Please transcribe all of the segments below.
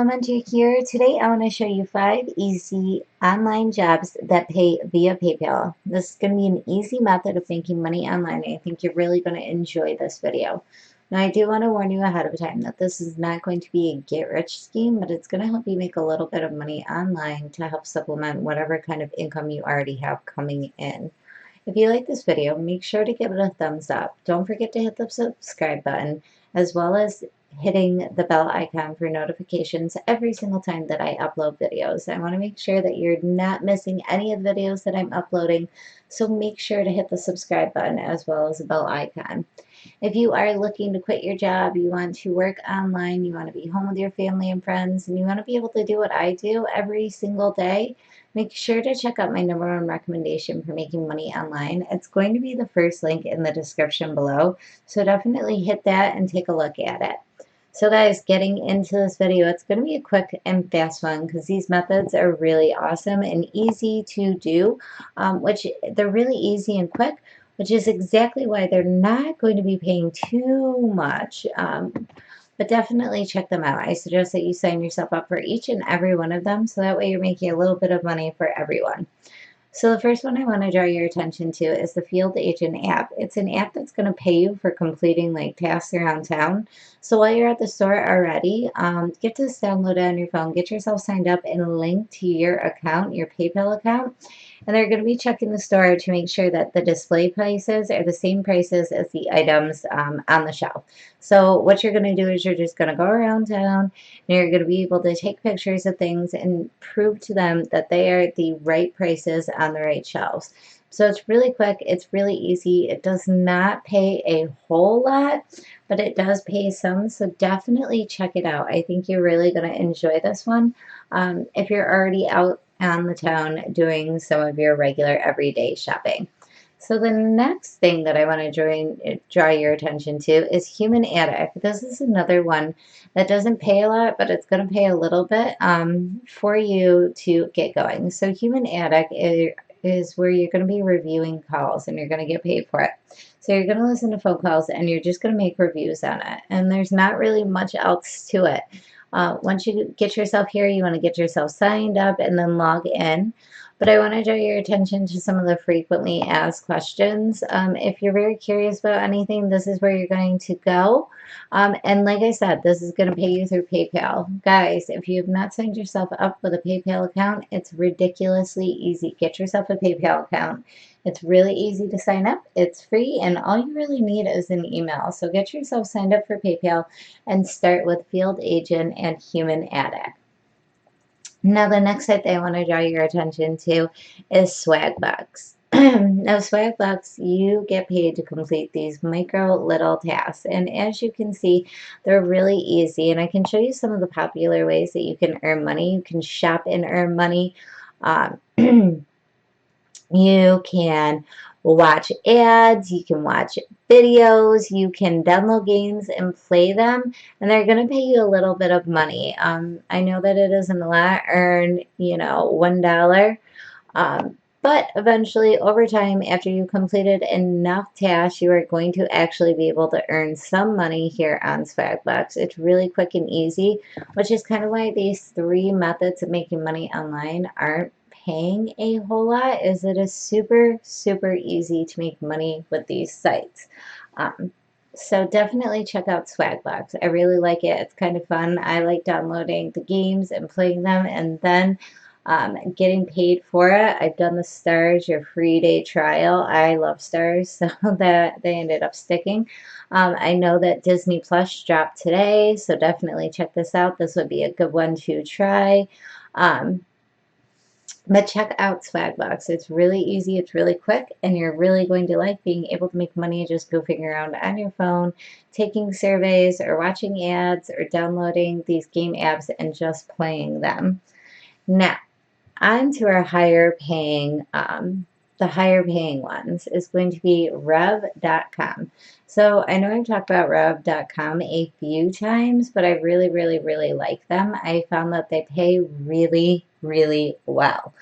Commenter here. Today I want to show you 5 easy online jobs that pay via PayPal. This is going to be an easy method of making money online. I think you're really going to enjoy this video. Now I do want to warn you ahead of time that this is not going to be a get-rich scheme, but it's going to help you make a little bit of money online to help supplement whatever kind of income you already have coming in. If you like this video, make sure to give it a thumbs up. Don't forget to hit the subscribe button, as well as hitting the bell icon for notifications every single time that I upload videos. I want to make sure that you're not missing any of the videos that I'm uploading, so make sure to hit the subscribe button as well as the bell icon. If you are looking to quit your job, you want to work online, you want to be home with your family and friends, and you want to be able to do what I do every single day, make sure to check out my #1 recommendation for making money online. It's going to be the first link in the description below, so definitely hit that and take a look at it. So guys, getting into this video, it's going to be a quick and fast one because these methods are really awesome and easy to do, which they're really easy and quick, which is exactly why they're not going to be paying too much. But definitely check them out. I suggest that you sign yourself up for each and every one of them, so that way you're making a little bit of money for everyone. So the first one I want to draw your attention to is the Field Agent app. It's an app that's going to pay you for completing like tasks around town. So while you're at the store already, get this downloaded on your phone, get yourself signed up and linked to your account, your PayPal account. And they're going to be checking the store to make sure that the display prices are the same prices as the items on the shelf. So what you're going to do is you're just going to go around town and you're going to be able to take pictures of things and prove to them that they are the right prices on the right shelves. So it's really quick, it's really easy. It does not pay a whole lot, but it does pay some, so definitely check it out. I think you're really going to enjoy this one if you're already out on the town doing some of your regular everyday shopping. So the next thing that I want to draw your attention to is Human Attic. This is another one that doesn't pay a lot, but it's going to pay a little bit for you to get going. So Human Attic is where you're going to be reviewing calls and you're going to get paid for it. So you're going to listen to phone calls and you're just going to make reviews on it. And there's not really much else to it. Once you get yourself here, you want to get yourself signed up and then log in. But I want to draw your attention to some of the frequently asked questions. If you're very curious about anything, this is where you're going to go. And like I said, this is going to pay you through PayPal. Guys, if you have not signed yourself up with a PayPal account, it's ridiculously easy. Get yourself a PayPal account. It's really easy to sign up. It's free, and all you really need is an email. So get yourself signed up for PayPal and start with Field Agent and Human Attic. Now, the next site that I want to draw your attention to is Swagbucks. Now, Swagbucks, you get paid to complete these micro little tasks. And as you can see, they're really easy. And I can show you some of the popular ways that you can earn money. You can shop and earn money. You can watch ads, you can watch videos, you can download games and play them, and they're going to pay you a little bit of money. I know that it isn't a lot, earn, $1, but eventually, over time, after you completed enough tasks, you are going to actually be able to earn some money here on Swagbucks. It's really quick and easy, which is kind of why these 3 methods of making money online aren't paying a whole lot, is it is super, super easy to make money with these sites. So definitely check out Swagbucks. I really like it. It's kind of fun. I like downloading the games and playing them and then getting paid for it. I've done the Stars, your free day trial. I love Stars, so that they ended up sticking. I know that Disney Plus dropped today, so definitely check this out. This would be a good one to try. But check out Swagbucks. It's really easy, it's really quick, and you're really going to like being able to make money just goofing around on your phone, taking surveys, or watching ads, or downloading these game apps and just playing them. Now, on to our the higher paying ones is going to be Rev.com. So I know I've talked about Rev.com a few times, but I really, really, really like them. I found that they pay really, really well.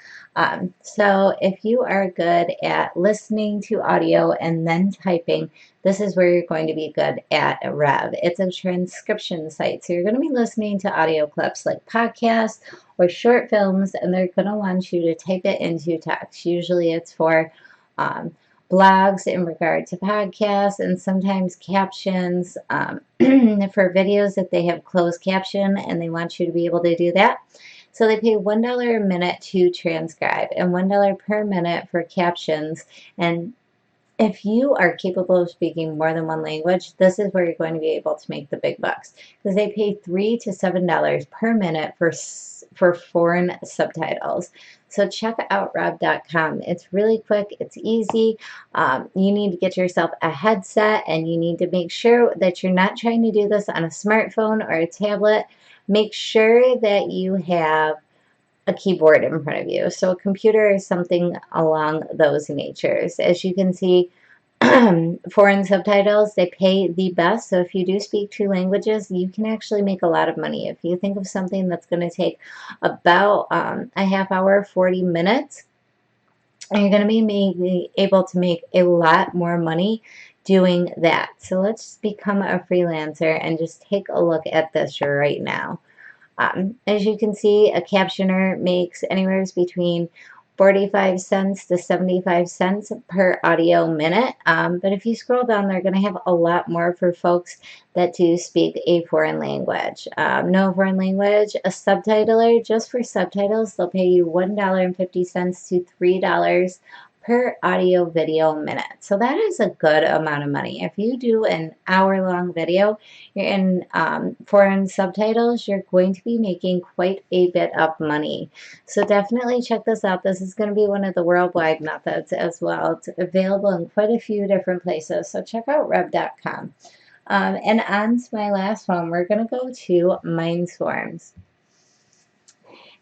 So if you are good at listening to audio and then typing, this is where you're going to be good at Rev. It's a transcription site. So you're going to be listening to audio clips like podcasts or short films, and they're going to want you to type it into text. Usually it's for um, blogs in regard to podcasts and sometimes captions for videos if they have closed caption and they want you to be able to do that. So they pay $1 a minute to transcribe and $1 per minute for captions. And if you are capable of speaking more than one language, this is where you're going to be able to make the big bucks, because they pay $3 to $7 per minute for foreign subtitles. So check out Rev.com. It's really quick. It's easy. You need to get yourself a headset, and you need to make sure that you're not trying to do this on a smartphone or a tablet. Make sure that you have a keyboard in front of you. So a computer is something along those natures. As you can see, foreign subtitles, they pay the best. So if you do speak two languages, you can actually make a lot of money. If you think of something that's going to take about a half hour, 40 minutes, and you're going to be able to make a lot more money doing that. So let's become a freelancer and just take a look at this right now. As you can see, a captioner makes anywhere between 45 cents to 75 cents per audio minute. But if you scroll down, they're going to have a lot more for folks that do speak a foreign language. No foreign language, a subtitler, just for subtitles, they'll pay you $1.50 to $3 per audio video minute. So that is a good amount of money. If you do an hour-long video, you're in foreign subtitles, you're going to be making quite a bit of money. So definitely check this out. This is going to be one of the worldwide methods as well. It's available in quite a few different places. So check out Rev.com. And on to my last one, we're going to go to MindSwarms.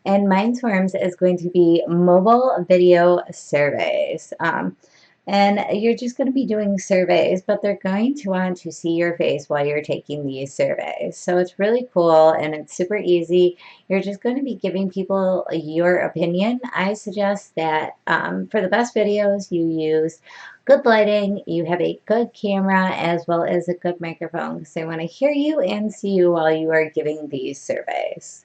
And MindSwarms is going to be mobile video surveys. And you're just going to be doing surveys, but they're going to want to see your face while you're taking these surveys. So it's really cool and it's super easy. You're just going to be giving people your opinion. I suggest that for the best videos, you use good lighting, you have a good camera, as well as a good microphone, because they want to hear you and see you while you are giving these surveys.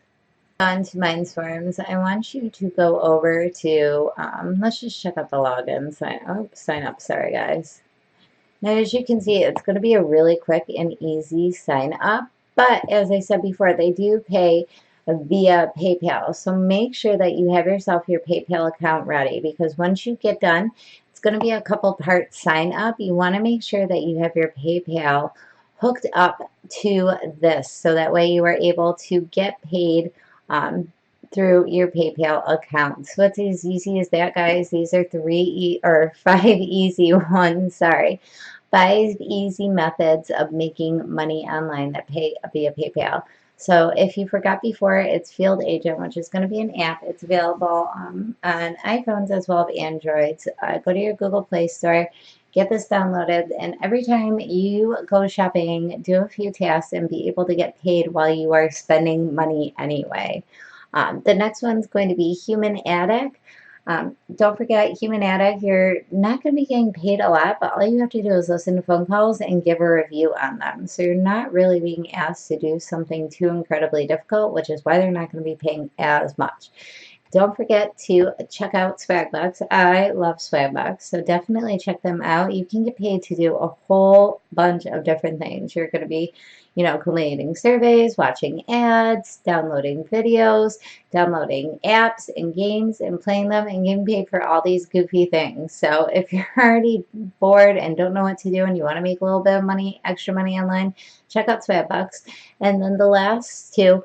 On to MindSwarms, I want you to go over to, let's just check out the login, sign up, sorry guys. Now as you can see, it's going to be a really quick and easy sign up, but as I said before, they do pay via PayPal, so make sure that you have yourself your PayPal account ready, because once you get done, it's going to be a couple part sign up. You want to make sure that you have your PayPal hooked up to this, so that way you are able to get paid through your PayPal account. So it's as easy as that, guys. These are 5 easy ones, sorry. 5 easy methods of making money online that pay via PayPal. So if you forgot before, it's Field Agent, which is going to be an app. It's available on iPhones as well as Androids. Go to your Google Play Store, get this downloaded, and every time you go shopping, do a few tasks and be able to get paid while you are spending money anyway. The next one's going to be Human Attic. Don't forget, Human Attic, you're not going to be getting paid a lot, but all you have to do is listen to phone calls and give a review on them. So you're not really being asked to do something too incredibly difficult, which is why they're not going to be paying as much. Don't forget to check out Swagbucks. I love Swagbucks, so definitely check them out. You can get paid to do a whole bunch of different things. You're going to be, collating surveys, watching ads, downloading videos, downloading apps and games and playing them and getting paid for all these goofy things. So if you're already bored and don't know what to do and you want to make a little bit of money, extra money online, check out Swagbucks. And then the last two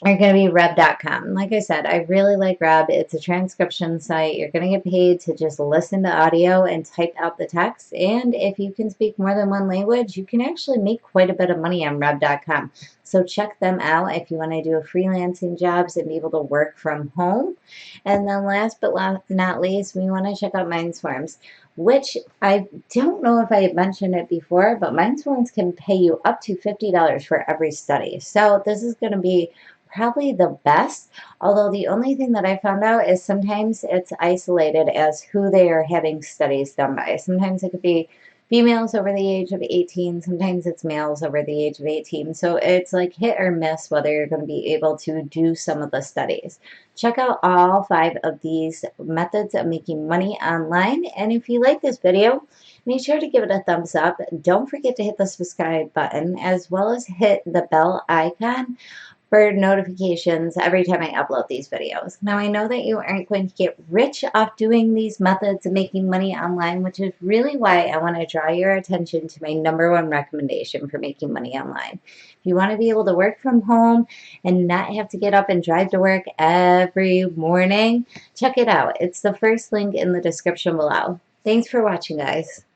are going to be Rev.com. Like I said, I really like Rev. It's a transcription site. You're going to get paid to just listen to audio and type out the text. And if you can speak more than one language, you can actually make quite a bit of money on Rev.com. So check them out if you want to do a freelancing jobs and be able to work from home. And then last but not least, we want to check out Mindstorms, which I don't know if I had mentioned it before, but Mindstorms can pay you up to $50 for every study. So this is going to be probably the best. Although the only thing that I found out is sometimes it's isolated as who they are having studies done by. Sometimes it could be females over the age of 18, sometimes it's males over the age of 18. So it's like hit or miss whether you're going to be able to do some of the studies. Check out all 5 of these methods of making money online. And if you like this video, make sure to give it a thumbs up. Don't forget to hit the subscribe button as well as hit the bell icon for notifications every time I upload these videos. Now, I know that you aren't going to get rich off doing these methods of making money online, which is really why I want to draw your attention to my #1 recommendation for making money online. If you want to be able to work from home and not have to get up and drive to work every morning, check it out. It's the first link in the description below. Thanks for watching, guys.